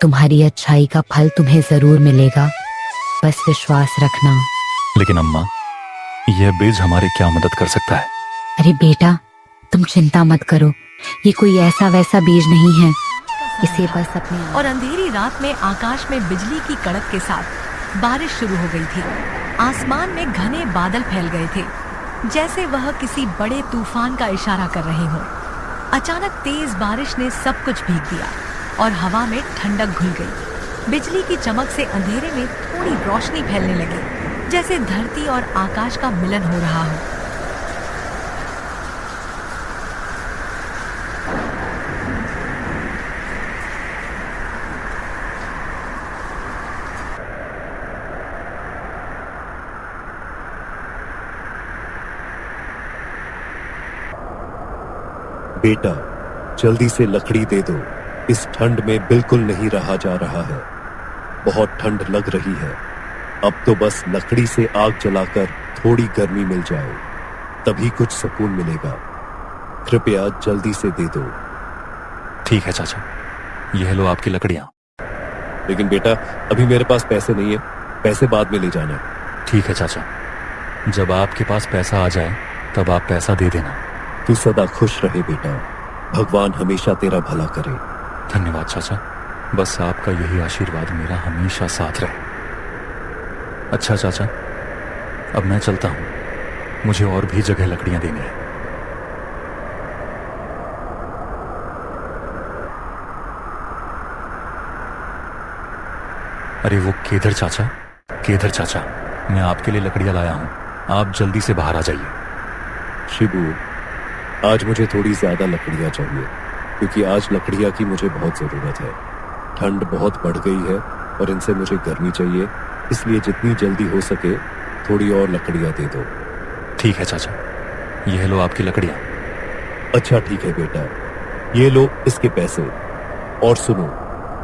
तुम्हारी अच्छाई का फल तुम्हें जरूर मिलेगा, बस विश्वास रखना। लेकिन अम्मा, यह बीज हमारी क्या मदद कर सकता है? अरे बेटा, तुम चिंता मत करो, ये कोई ऐसा वैसा बीज नहीं है। इसे बस अपने और अंधेरी रात में आकाश में बिजली की कड़क के साथ बारिश शुरू हो गई थी। आसमान में घने बादल फैल गए थे, जैसे वह किसी बड़े तूफान का इशारा कर रहे हों। अचानक तेज बारिश ने सब कुछ भीग दिया और हवा में ठंडक घुल गई। बिजली की चमक से अंधेरे में थोड़ी रोशनी फैलने लगी, जैसे धरती और आकाश का मिलन हो रहा हो। बेटा, जल्दी से लकड़ी दे दो, इस ठंड में बिल्कुल नहीं रहा जा रहा है। बहुत ठंड लग रही है। अब तो बस लकड़ी से आग जलाकर थोड़ी गर्मी मिल जाए, तभी कुछ सुकून मिलेगा। कृपया जल्दी से दे दो। ठीक है चाचा, यह लो आपकी लकड़ियां। लेकिन बेटा, अभी मेरे पास पैसे नहीं है, पैसे बाद में ले जाना। ठीक है चाचा, जब आपके पास पैसा आ जाए तब आप पैसा दे देना। तू सदा खुश रहे बेटा, भगवान हमेशा तेरा भला करे। धन्यवाद चाचा, बस आपका यही आशीर्वाद मेरा हमेशा साथ रहे। अच्छा चाचा, अब मैं चलता हूँ, मुझे और भी जगह लकड़ियां देनी है। अरे वो केदार चाचा, केदार चाचा, मैं आपके लिए लकड़ियां लाया हूं, आप जल्दी से बाहर आ जाइए। शिबू, आज मुझे थोड़ी ज्यादा लकड़ियां चाहिए, क्योंकि आज लकड़ियां की मुझे बहुत जरूरत है। ठंड बहुत बढ़ गई है और इनसे मुझे गर्मी चाहिए, इसलिए जितनी जल्दी हो सके थोड़ी और लकड़ियां दे दो। ठीक है चाचा, यह लो आपकी लकड़ियां। अच्छा ठीक है बेटा, ये लो इसके पैसे। और सुनो,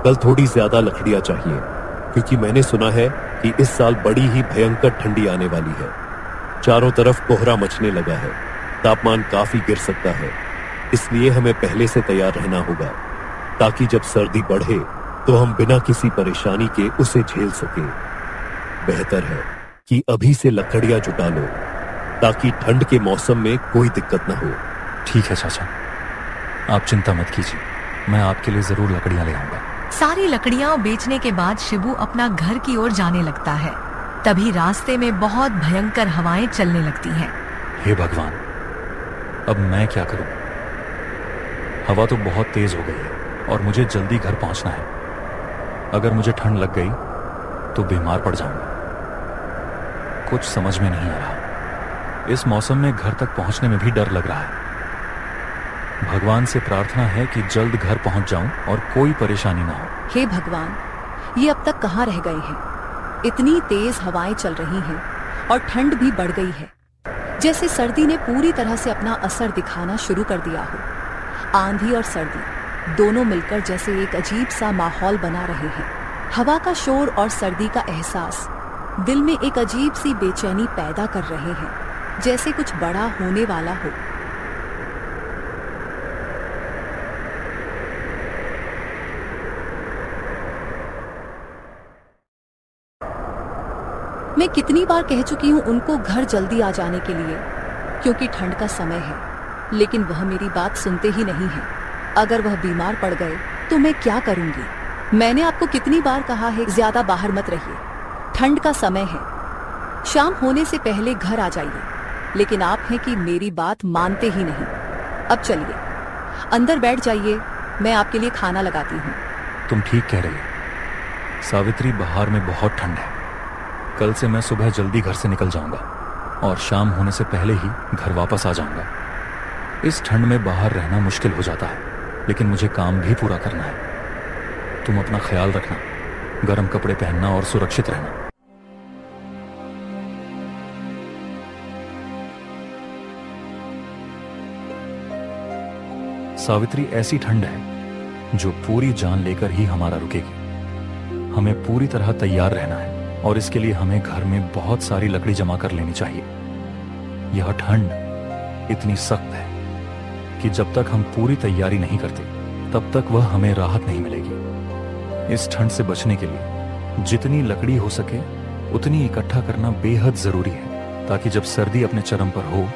कल थोड़ी ज्यादा लकड़ियां चाहिए, क्योंकि मैंने सुना है कि इस साल बड़ी ही भयंकर ठंडी आने वाली है। चारों तरफ कोहरा मचने लगा है, तापमान काफी गिर सकता है, इसलिए हमें पहले से तैयार रहना होगा, ताकि जब सर्दी बढ़े तो हम बिना किसी परेशानी के उसे झेल सके। बेहतर है कि अभी से लकड़ियां जुटा लो, ताकि ठंड के मौसम में कोई दिक्कत न हो। ठीक है चाचा, आप चिंता मत कीजिए, मैं आपके लिए जरूर लकड़ियां ले आऊंगा। सारी लकड़ियां बेचने के बाद शिबू अपना घर की ओर जाने लगता है। तभी रास्ते में बहुत भयंकर हवाएं चलने लगती हैं। हे भगवान, अब मैं क्या करूं? हवा तो बहुत तेज हो गई है और मुझे जल्दी घर पहुंचना है। अगर मुझे ठंड लग गई तो बीमार पड़ जाऊंगा। कुछ समझ में नहीं आ रहा। इस मौसम में घर तक पहुंचने में भी डर लग रहा है। भगवान से प्रार्थना है कि जल्द घर पहुंच जाऊं और कोई परेशानी ना हो। हे भगवान, ये अब तक कहाँ रह गए हैं? इतनी तेज हवाएं चल रही हैं और ठंड भी बढ़ गई है, जैसे सर्दी ने पूरी तरह से अपना असर दिखाना शुरू कर दिया हो। आंधी और सर्दी दोनों मिलकर जैसे एक अजीब सा माहौल बना रहे हैं। हवा का शोर और सर्दी का एहसास दिल में एक अजीब सी बेचैनी पैदा कर रहे हैं, जैसे कुछ बड़ा होने वाला हो। मैं कितनी बार कह चुकी हूँ उनको घर जल्दी आ जाने के लिए, क्योंकि ठंड का समय है, लेकिन वह मेरी बात सुनते ही नहीं है। अगर वह बीमार पड़ गए तो मैं क्या करूंगी? मैंने आपको कितनी बार कहा है ज्यादा बाहर मत रहिए, ठंड का समय है, शाम होने से पहले घर आ जाइए, लेकिन आप हैं कि मेरी बात मानते ही नहीं। अब चलिए अंदर बैठ जाइए, मैं आपके लिए खाना लगाती हूँ। तुम ठीक कह रही हो सावित्री, बाहर में बहुत ठंड है। कल से मैं सुबह जल्दी घर से निकल जाऊंगा और शाम होने से पहले ही घर वापस आ जाऊंगा। इस ठंड में बाहर रहना मुश्किल हो जाता है, लेकिन मुझे काम भी पूरा करना है। तुम अपना ख्याल रखना, गर्म कपड़े पहनना और सुरक्षित रहना। सावित्री, ऐसी ठंड है जो पूरी जान लेकर ही हमारा रुकेगी। हमें पूरी तरह तैयार रहना है और इसके लिए हमें घर में बहुत सारी लकड़ी जमा कर लेनी चाहिए। यह ठंड इतनी सख्त है कि जब तक हम पूरी तैयारी नहीं करते तब तक वह हमें राहत नहीं मिलेगी। इस ठंड से बचने के लिए जितनी लकड़ी हो सके उतनी इकट्ठा करना बेहद जरूरी है, ताकि जब सर्दी अपने चरम पर हो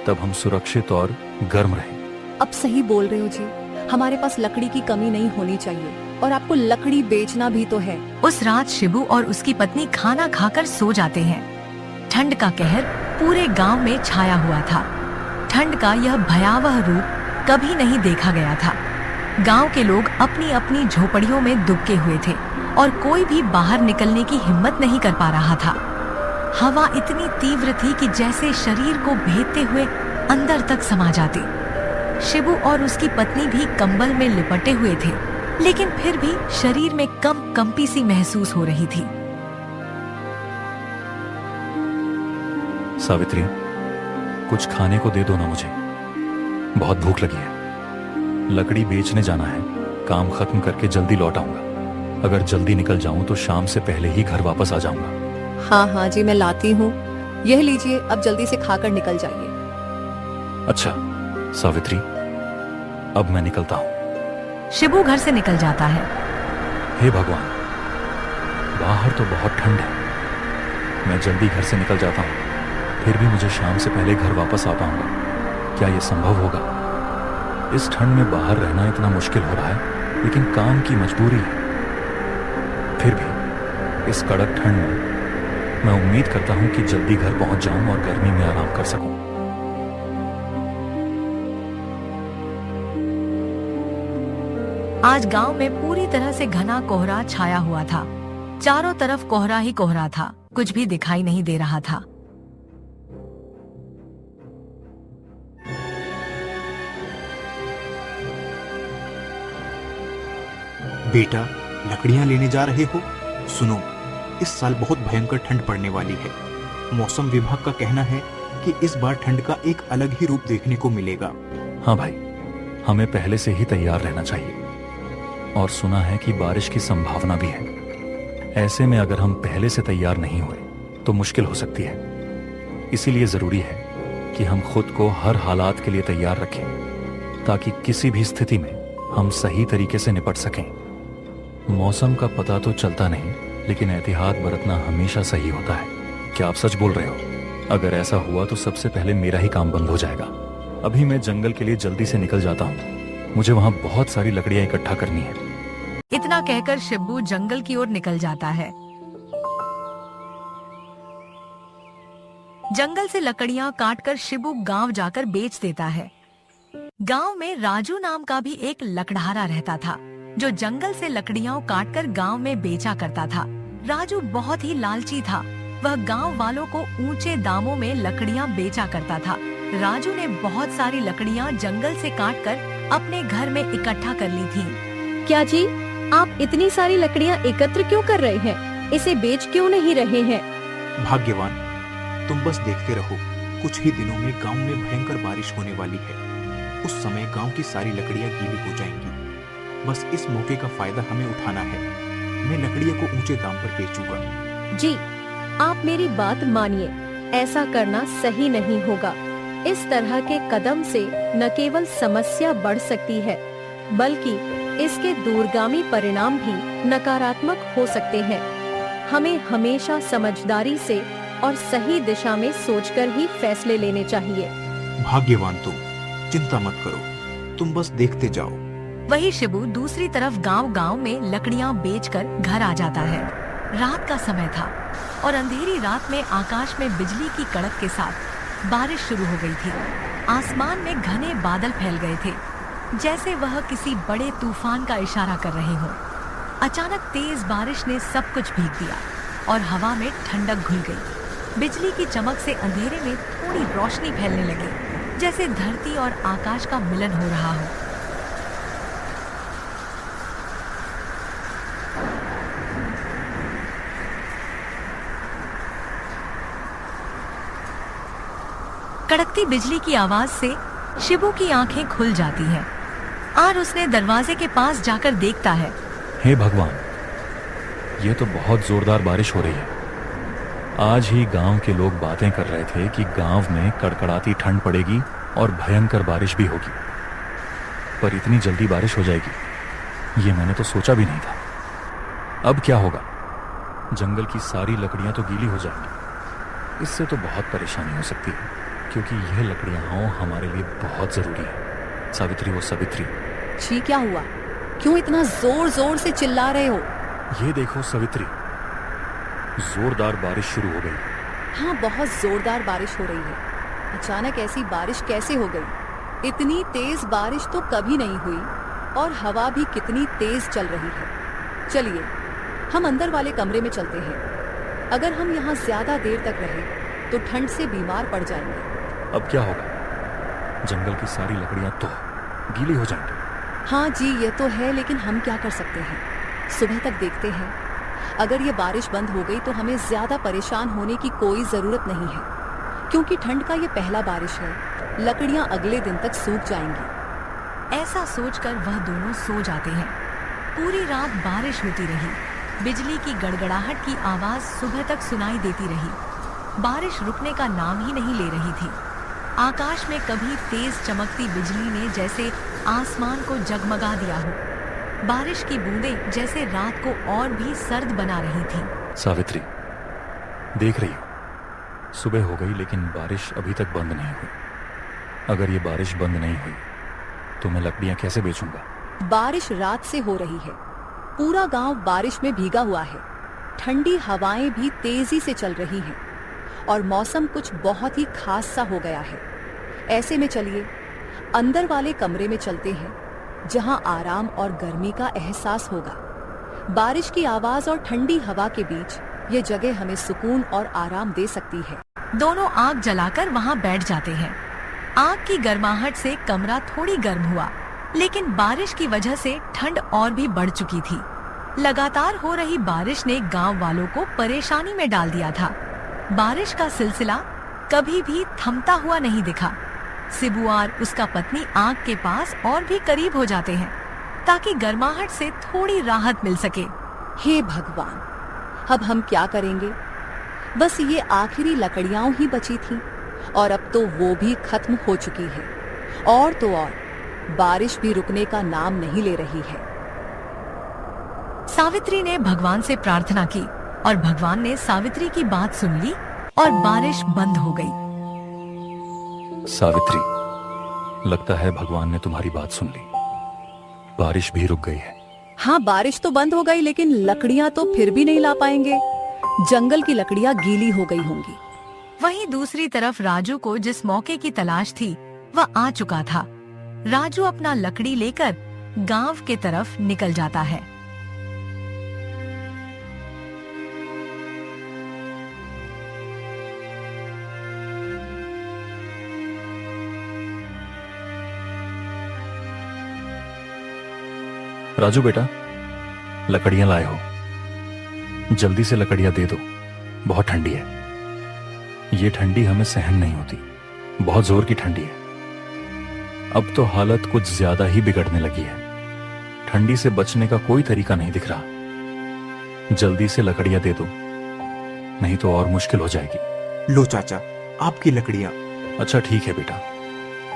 तब हम सुरक्षित और गर्म रहें। अब सही बोल रहे हो जी, हमारे पास लकड़ी की कमी नहीं होनी चाहिए और आपको लकड़ी बेचना भी तो है। उस रात शिबू और उसकी पत्नी खाना खाकर सो जाते हैं। ठंड का कहर पूरे गांव में छाया हुआ था। ठंड का यह भयावह रूप कभी नहीं देखा गया था। गांव के लोग अपनी अपनी झोपड़ियों में दुबके हुए थे और कोई भी बाहर निकलने की हिम्मत नहीं कर पा रहा था। हवा इतनी तीव्र थी कि जैसे शरीर को भेदते हुए अंदर तक समा जाती। शिबू और उसकी पत्नी भी कंबल में लिपटे हुए थे, लेकिन फिर भी शरीर में कंपी सी महसूस हो रही थी। सावित्री, कुछ खाने को दे दो ना मुझे, बहुत भूख लगी है। लकड़ी बेचने जाना है, काम खत्म करके जल्दी लौट आऊंगा। अगर जल्दी निकल जाऊं तो शाम से पहले ही घर वापस आ जाऊंगा। हाँ हाँ जी, मैं लाती हूँ। यह लीजिए, अब जल्दी से खाकर निकल जाइए। अच्छा सावित्री, अब मैं निकलता हूँ। शिबू घर से निकल जाता है। हे भगवान, बाहर तो बहुत ठंड है। मैं जल्दी घर से निकल जाता हूँ, फिर भी मुझे शाम से पहले घर वापस आ पाऊंगा। क्या यह संभव होगा? इस ठंड में बाहर रहना इतना मुश्किल हो रहा है, लेकिन काम की मजबूरी है। फिर भी इस कड़क ठंड में मैं उम्मीद करता हूं कि जल्दी घर पहुंच जाऊं और गर्मी में आराम कर सकूं। आज गांव में पूरी तरह से घना कोहरा छाया हुआ था। चारों तरफ कोहरा ही कोहरा था, कुछ भी दिखाई नहीं दे रहा था। बेटा, लकड़ियां लेने जा रहे हो? सुनो, इस साल बहुत भयंकर ठंड पड़ने वाली है। मौसम विभाग का कहना है कि इस बार ठंड का एक अलग ही रूप देखने को मिलेगा। हाँ भाई, हमें पहले से ही तैयार रहना चाहिए। और सुना है कि बारिश की संभावना भी है। ऐसे में अगर हम पहले से तैयार नहीं हुए तो मुश्किल हो सकती है। इसीलिए जरूरी है कि हम खुद को हर हालात के लिए तैयार रखें, ताकि किसी भी स्थिति में हम सही तरीके से निपट सकें। मौसम का पता तो चलता नहीं, लेकिन एहतियात बरतना हमेशा सही होता है। क्या आप सच बोल रहे हो? अगर ऐसा हुआ तो सबसे पहले मेरा ही काम बंद हो जाएगा। अभी मैं जंगल के लिए जल्दी से निकल जाता हूँ। मुझे वहाँ बहुत सारी लकड़ियाँ इकट्ठा करनी है। इतना कहकर शिब्बू जंगल की ओर निकल जाता है। जंगल से लकड़ियां काटकर शिबू गांव जाकर बेच देता है। गांव में राजू नाम का भी एक लकड़हारा रहता था, जो जंगल से लकड़ियां काटकर गांव में बेचा करता था। राजू बहुत ही लालची था। वह गांव वालों को ऊंचे दामों में लकड़ियां बेचा करता था। राजू ने बहुत सारी लकड़ियां जंगल से काटकर अपने घर में इकट्ठा कर ली थी। क्या जी, आप इतनी सारी लकड़ियां एकत्र क्यों कर रहे हैं? इसे बेच क्यों नहीं रहे हैं? भाग्यवान, तुम बस देखते रहो। कुछ ही दिनों में गांव में भयंकर बारिश होने वाली है। उस समय गांव की सारी लकड़ियां गीली हो जाएंगी। बस इस मौके का फायदा हमें उठाना है। मैं लकड़ियों को ऊंचे दाम पर बेचूंगा। जी, आप मेरी बात मानिए, ऐसा करना सही नहीं होगा। इस तरह के कदम से न केवल समस्या बढ़ सकती है, बल्कि इसके दूरगामी परिणाम भी नकारात्मक हो सकते हैं। हमें हमेशा समझदारी से और सही दिशा में सोचकर ही फैसले लेने चाहिए। भाग्यवान तुम, चिंता मत करो, तुम बस देखते जाओ। वही शिबू दूसरी तरफ गांव-गांव में लकड़ियां बेचकर घर आ जाता है। रात का समय था और अंधेरी रात में आकाश में बिजली की कड़क के साथ बारिश शुरू हो गई थी। आसमान में घने बादल फैल गए थे, जैसे वह किसी बड़े तूफान का इशारा कर रहे हो। अचानक तेज बारिश ने सब कुछ भीग दिया और हवा में ठंडक घुल गई। बिजली की चमक से अंधेरे में थोड़ी रोशनी फैलने लगी, जैसे धरती और आकाश का मिलन हो रहा हो। कड़कती बिजली की आवाज से शिबू की आंखें खुल जाती हैं और उसने दरवाजे के पास जाकर देखता है। हे भगवान, ये तो बहुत जोरदार बारिश हो रही है। आज ही गांव के लोग बातें कर रहे थे कि गांव में कड़कड़ाती ठंड पड़ेगी और भयंकर बारिश भी होगी, पर इतनी जल्दी बारिश हो जाएगी ये मैंने तो सोचा भी नहीं था। अब क्या होगा? जंगल की सारी लकड़ियां तो गीली हो जाएंगी। इससे तो बहुत परेशानी हो सकती है, क्योंकि यह लकड़ियां हमारे लिए बहुत जरूरी है। सावित्री, वो सावित्री, जी क्या हुआ? क्यों इतना जोर जोर से चिल्ला रहे हो? ये देखो सावित्री, जोरदार बारिश शुरू हो गई। हाँ, बहुत जोरदार बारिश हो रही है। अचानक ऐसी बारिश कैसे हो गई? इतनी तेज बारिश तो कभी नहीं हुई, और हवा भी कितनी तेज चल रही है। चलिए हम अंदर वाले कमरे में चलते हैं। अगर हम यहाँ ज्यादा देर तक रहे तो ठंड से बीमार पड़ जाएंगे। अब क्या होगा? जंगल की सारी लकड़ियां तो गीली हो जाएंगी। हाँ जी, ये तो है, लेकिन हम क्या कर सकते हैं? सुबह तक देखते हैं। अगर ये बारिश बंद हो गई तो हमें ज्यादा परेशान होने की कोई जरूरत नहीं है, क्योंकि ठंड का ये पहला बारिश है। लकड़ियां अगले दिन तक सूख जाएंगी। ऐसा सोचकर वह दोनों सो जाते हैं। पूरी रात बारिश होती रही। बिजली की गड़गड़ाहट की आवाज सुबह तक सुनाई देती रही। बारिश रुकने का नाम ही नहीं ले रही थी। आकाश में कभी तेज चमकती बिजली ने जैसे आसमान को जगमगा दिया हो। बारिश की बूंदें जैसे रात को और भी सर्द बना रही थीं। सावित्री, देख रही हो, सुबह हो गई लेकिन बारिश अभी तक बंद नहीं हुई। अगर ये बारिश बंद नहीं हुई तो मैं लकड़ियां कैसे बेचूंगा? बारिश रात से हो रही है। पूरा गांव बारिश में भीगा हुआ है। ठंडी हवाएं भी तेजी से चल रही हैं और मौसम कुछ बहुत ही खास सा हो गया है। ऐसे में चलिए अंदर वाले कमरे में चलते हैं, जहां आराम और गर्मी का एहसास होगा। बारिश की आवाज और ठंडी हवा के बीच ये जगह हमें सुकून और आराम दे सकती है। दोनों आग जलाकर वहां बैठ जाते हैं। आग की गर्माहट से कमरा थोड़ी गर्म हुआ, लेकिन बारिश की वजह से ठंड और भी बढ़ चुकी थी। लगातार हो रही बारिश ने गांव वालों को परेशानी में डाल दिया था। बारिश का सिलसिला कभी भी थमता हुआ नहीं दिखा। सिबू और उसका पत्नी आग के पास और भी करीब हो जाते हैं, ताकि गर्माहट से थोड़ी राहत मिल सके। हे भगवान, अब हम क्या करेंगे? बस ये आखिरी लकड़ियां ही बची थीं, और अब तो वो भी खत्म हो चुकी है। और तो और बारिश भी रुकने का नाम नहीं ले रही है। सावित्री ने भगवान से प्रार्थना की और भगवान ने सावित्री की बात सुन ली और बारिश बंद हो गई। सावित्री, लगता है भगवान ने तुम्हारी बात सुन ली। बारिश भी रुक गई है। हाँ, बारिश तो बंद हो गई, लेकिन लकड़ियां तो फिर भी नहीं ला पाएंगे। जंगल की लकड़ियां गीली हो गई होंगी। वहीं दूसरी तरफ राजू को जिस मौके की तलाश थी वह आ चुका था। राजू अपना लकड़ी लेकर गांव के तरफ निकल जाता है। राजू बेटा, लकड़ियां लाए हो? जल्दी से लकड़ियां दे दो, बहुत ठंडी है। ये ठंडी हमें सहन नहीं होती, बहुत जोर की ठंडी है। अब तो हालत कुछ ज्यादा ही बिगड़ने लगी है। ठंडी से बचने का कोई तरीका नहीं दिख रहा। जल्दी से लकड़ियां दे दो, नहीं तो और मुश्किल हो जाएगी। लो चाचा, आपकी लकड़ियां। अच्छा ठीक है बेटा,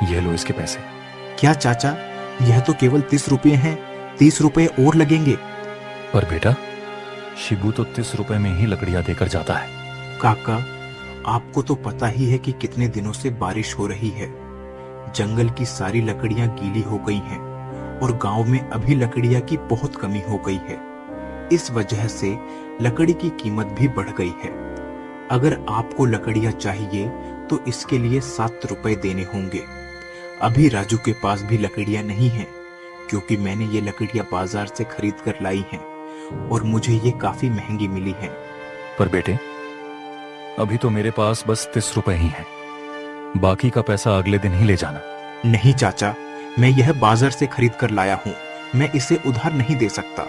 ये लो इसके पैसे। क्या चाचा, यह तो केवल 30 रुपये हैं। 30 रुपये और लगेंगे। पर बेटा, शिबू तो 30 रुपए में ही लकड़ियां देकर जाता है। काका, आपको तो पता ही है कि कितने दिनों से बारिश हो रही है। जंगल की सारी लकड़ियां गीली हो गई हैं और गांव में अभी लकड़ियां की बहुत कमी हो गई है। इस वजह से लकड़ी की कीमत भी बढ़ गई है। अगर आपको लकड़ियां चाहिए तो इसके लिए 7 रुपए देने होंगे। अभी राजू के पास भी लकड़ियां नहीं हैं, क्योंकि मैंने ये लकड़ियां बाजार से खरीद कर लाई हैं और मुझे ये काफी महंगी मिली हैं। पर बेटे, अभी तो मेरे पास बस 30 रुपए ही हैं। बाकी का पैसा अगले दिन ही ले जाना। नहीं चाचा, मैं यह बाजार से खरीद कर लाया हूँ। मैं इसे उधार नहीं दे सकता।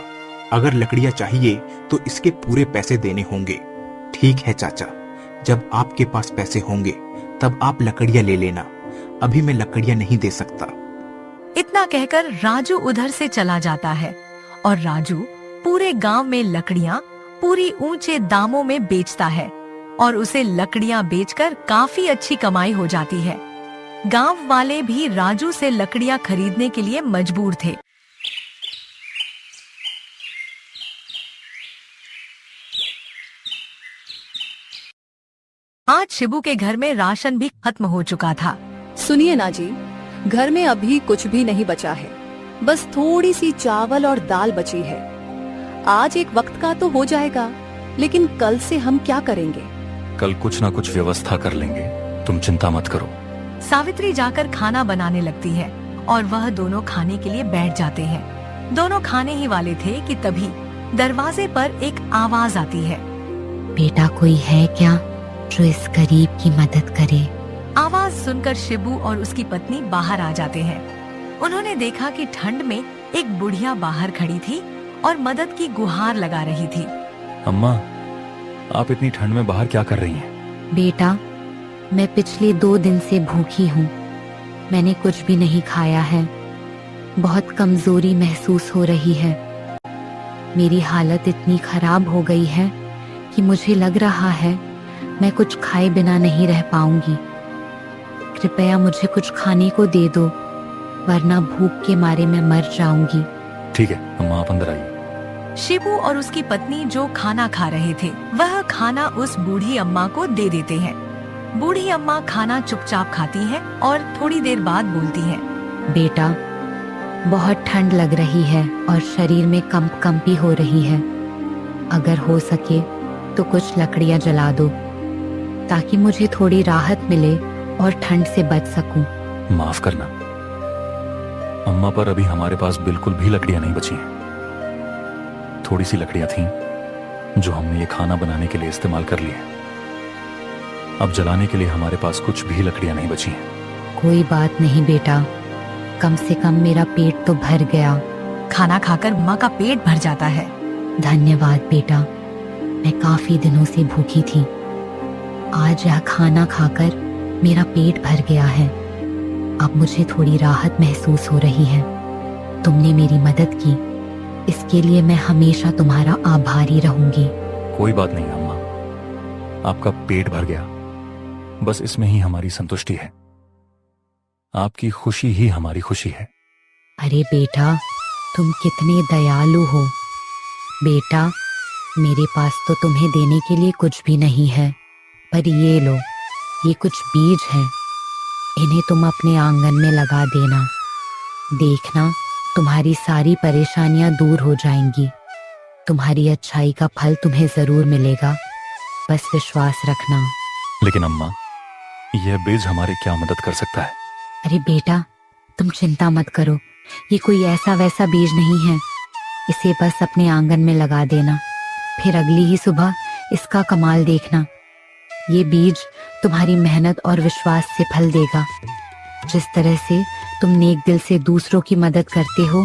अगर लकड़ियां चाहिए तो इसके पूरे पैसे देने होंगे। ठीक है चाचा, जब आपके पास पैसे होंगे तब आप लकड़ियां ले लेना। अभी मैं लकड़ियां नहीं दे सकता। इतना कहकर राजू उधर से चला जाता है और राजू पूरे गांव में लकड़ियां पूरी ऊंचे दामों में बेचता है और उसे लकड़ियां बेचकर काफी अच्छी कमाई हो जाती है। गांव वाले भी राजू से लकड़ियां खरीदने के लिए मजबूर थे। आज शिबू के घर में राशन भी खत्म हो चुका था। सुनिए ना जी, घर में अभी कुछ भी नहीं बचा है, बस थोड़ी सी चावल और दाल बची है। आज एक वक्त का तो हो जाएगा, लेकिन कल से हम क्या करेंगे? कल कुछ ना कुछ व्यवस्था कर लेंगे, तुम चिंता मत करो। सावित्री जाकर खाना बनाने लगती है और वह दोनों खाने के लिए बैठ जाते हैं। दोनों खाने ही वाले थे कि तभी दरवाजे पर एक आवाज आती है। बेटा, कोई है क्या जो इस गरीब की मदद करे? आवाज सुनकर शिबू और उसकी पत्नी बाहर आ जाते हैं। उन्होंने देखा कि ठंड में एक बुढ़िया बाहर खड़ी थी और मदद की गुहार लगा रही थी। अम्मा, आप इतनी ठंड में बाहर क्या कर रही हैं? बेटा, मैं पिछले 2 दिन से भूखी हूँ। मैंने कुछ भी नहीं खाया है। बहुत कमजोरी महसूस हो रही है। मेरी हालत इतनी खराब हो गई है कि मुझे लग रहा है मैं कुछ खाए बिना नहीं रह पाऊंगी। कृपया मुझे कुछ खाने को दे दो, वरना भूख के मारे मैं मर जाऊंगी। ठीक है अम्मा, आप अंदर आइए। शिबू और उसकी पत्नी जो खाना खा रहे थे, वह खाना उस बूढ़ी अम्मा को दे देते हैं। बूढ़ी अम्मा खाना चुपचाप खाती हैं और थोड़ी देर बाद बोलती हैं। बेटा, बहुत ठंड लग रही है और शरीर में कंपी हो रही है। अगर हो सके तो कुछ लकड़ियां जला दो, ताकि मुझे थोड़ी राहत मिले और ठंड से बच सकूं। माफ करना अम्मा, पर अभी हमारे पास बिल्कुल भी लकड़ियां नहीं बची हैं। थोड़ी सी लकड़ियां थीं जो हमने ये खाना बनाने के लिए इस्तेमाल कर लिए। अब जलाने के लिए हमारे पास कुछ भी लकड़ियां नहीं बची हैं। कोई बात नहीं बेटा, कम से कम मेरा पेट तो भर गया। खाना खाकर माँ का पेट भर जाता है। धन्यवाद बेटा, मैं काफी दिनों से भूखी थी। आज यह खाना खाकर मेरा पेट भर गया है। अब मुझे थोड़ी राहत महसूस हो रही है। तुमने मेरी मदद की, इसके लिए मैं हमेशा तुम्हारा आभारी रहूंगी। कोई बात नहीं अम्मा, आपका पेट भर गया, बस इसमें ही हमारी संतुष्टि है। आपकी खुशी ही हमारी खुशी है। अरे बेटा, तुम कितने दयालु हो। बेटा, मेरे पास तो तुम्हें देने के लिए कुछ भी नहीं है, पर ये लो, ये कुछ बीज हैं। इन्हें तुम अपने आंगन में लगा देना। देखना, तुम्हारी सारी परेशानियां दूर हो जाएंगी। तुम्हारी अच्छाई का फल तुम्हें जरूर मिलेगा, बस विश्वास रखना। लेकिन अम्मा, यह बीज हमारी क्या मदद कर सकता है? अरे बेटा, तुम चिंता मत करो। ये कोई ऐसा वैसा बीज नहीं है। इसे बस अपने आंगन में लगा देना, फिर अगली ही सुबह इसका कमाल देखना। ये बीज तुम्हारी मेहनत और विश्वास से फल देगा। जिस तरह से तुम नेक दिल से दूसरों की मदद करते हो,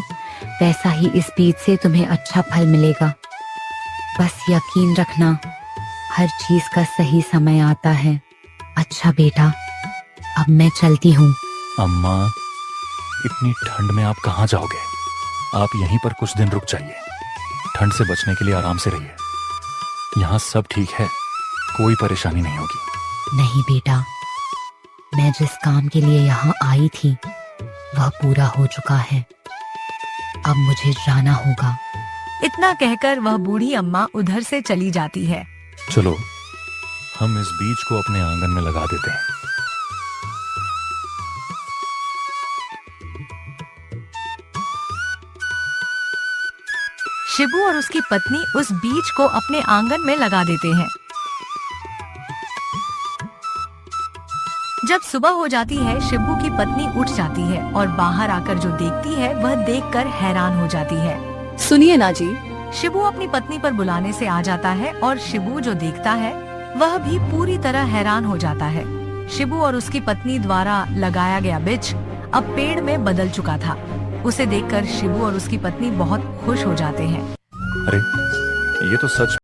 वैसा ही इस बीज से तुम्हें अच्छा फल मिलेगा। बस यकीन रखना, हर चीज का सही समय आता है। अच्छा बेटा, अब मैं चलती हूँ। अम्मा, इतनी ठंड में आप कहाँ जाओगे? आप यहीं पर कुछ दिन रुक जाइए। ठंड से बचने के लिए आराम से रहिए। यहाँ सब ठीक है, कोई परेशानी नहीं होगी। नहीं बेटा, मैं जिस काम के लिए यहाँ आई थी वह पूरा हो चुका है। अब मुझे जाना होगा। इतना कहकर वह बूढ़ी अम्मा उधर से चली जाती है। चलो, हम इस बीज को अपने आंगन में लगा देते हैं। शिबू और उसकी पत्नी उस बीज को अपने आंगन में लगा देते हैं। जब सुबह हो जाती है, शिबू की पत्नी उठ जाती है और बाहर आकर जो देखती है वह देखकर हैरान हो जाती है। सुनिए ना जी, शिबू अपनी पत्नी पर बुलाने से आ जाता है और शिबू जो देखता है वह भी पूरी तरह हैरान हो जाता है। शिबू और उसकी पत्नी द्वारा लगाया गया बीज अब पेड़ में बदल चुका था। उसे देखकर शिबू और उसकी पत्नी बहुत खुश हो जाते हैं। अरे, ये तो सच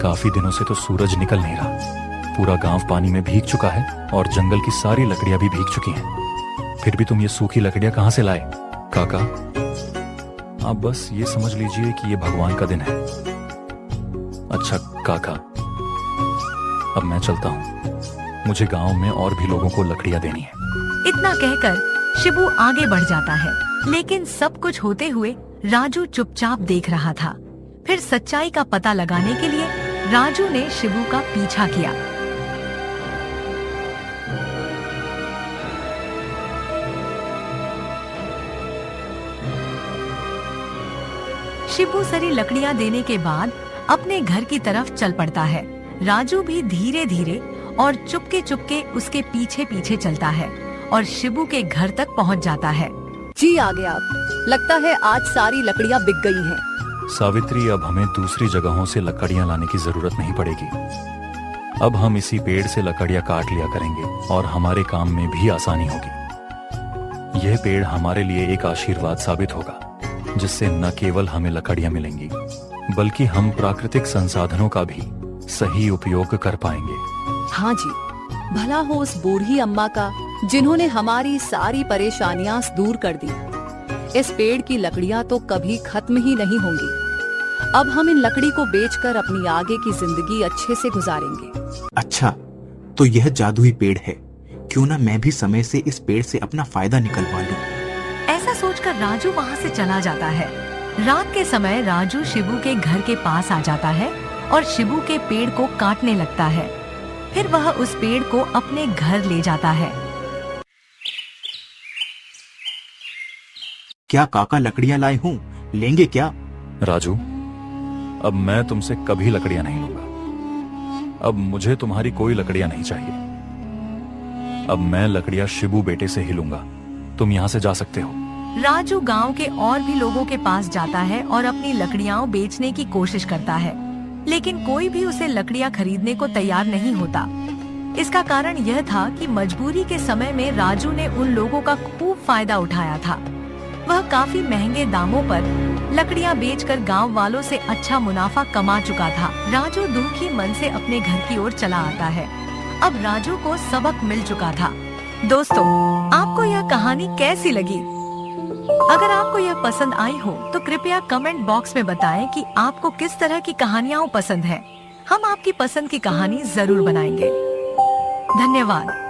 काफी दिनों से तो सूरज निकल नहीं रहा। पूरा गांव पानी में भीग चुका है और जंगल की सारी लकड़ियां भी भीग चुकी हैं। फिर भी तुम ये सूखी लकड़ियां कहां से लाए? काका, आप बस ये समझ लीजिए कि ये भगवान का दिन है। अच्छा काका, अब मैं चलता हूँ। मुझे गांव में और भी लोगों को लकड़ियां देनी है। इतना कहकर शिबू आगे बढ़ जाता है, लेकिन सब कुछ होते हुए राजू चुपचाप देख रहा था। फिर सच्चाई का पता लगाने के लिए राजू ने शिबू का पीछा किया। शिबू सारी लकड़ियां देने के बाद अपने घर की तरफ चल पड़ता है। राजू भी धीरे धीरे और चुपके चुपके उसके पीछे पीछे चलता है और शिबू के घर तक पहुंच जाता है। जी आ गए आप। लगता है आज सारी लकड़ियां बिक गई हैं। सावित्री, अब हमें दूसरी जगहों से लकड़ियां लाने की जरूरत नहीं पड़ेगी। अब हम इसी पेड़ से लकड़ियां काट लिया करेंगे और हमारे काम में भी आसानी होगी। यह पेड़ हमारे लिए एक आशीर्वाद साबित होगा, जिससे न केवल हमें लकड़ियां मिलेंगी, बल्कि हम प्राकृतिक संसाधनों का भी सही उपयोग कर पाएंगे। हाँ जी, भला हो उस बूढ़ी अम्मा का जिन्होंने हमारी सारी परेशानियां दूर कर दी। इस पेड़ की लकड़ियां तो कभी खत्म ही नहीं होंगी। अब हम इन लकड़ी को बेचकर अपनी आगे की जिंदगी अच्छे से गुजारेंगे। अच्छा, तो यह जादुई पेड़ है। क्यों ना मैं भी समय से इस पेड़ से अपना फायदा निकलवा लूं। ऐसा सोचकर राजू वहाँ से चला जाता है। रात के समय राजू शिबू के घर के पास आ जाता है और शिबू के पेड़ को काटने लगता है। फिर वह उस पेड़ को अपने घर ले जाता है। क्या काका लकड़ियां लाए हूँ, लेंगे क्या? राजू, अब मैं तुमसे कभी लकड़ियां नहीं लूंगा। अब मुझे तुम्हारी कोई लकड़ियां नहीं चाहिए। अब मैं लकड़ियां शिबू बेटे से ही लूंगा। तुम यहाँ से जा सकते हो। राजू गांव के और भी लोगों के पास जाता है और अपनी लकड़ियां बेचने की कोशिश करता है, लेकिन कोई भी उसे लकड़ियां खरीदने को तैयार नहीं होता। इसका कारण यह था कि मजबूरी के समय में राजू ने उन लोगों का खूब फायदा उठाया था। वह काफी महंगे दामों पर लकड़ियां बेचकर गांव वालों से अच्छा मुनाफा कमा चुका था। राजू दुखी मन से अपने घर की ओर चला आता है। अब राजू को सबक मिल चुका था। दोस्तों, आपको यह कहानी कैसी लगी? अगर आपको यह पसंद आई हो तो कृपया कमेंट बॉक्स में बताएं कि आपको किस तरह की कहानियां पसंद हैं। हम आपकी पसंद की कहानी जरूर बनाएंगे। धन्यवाद।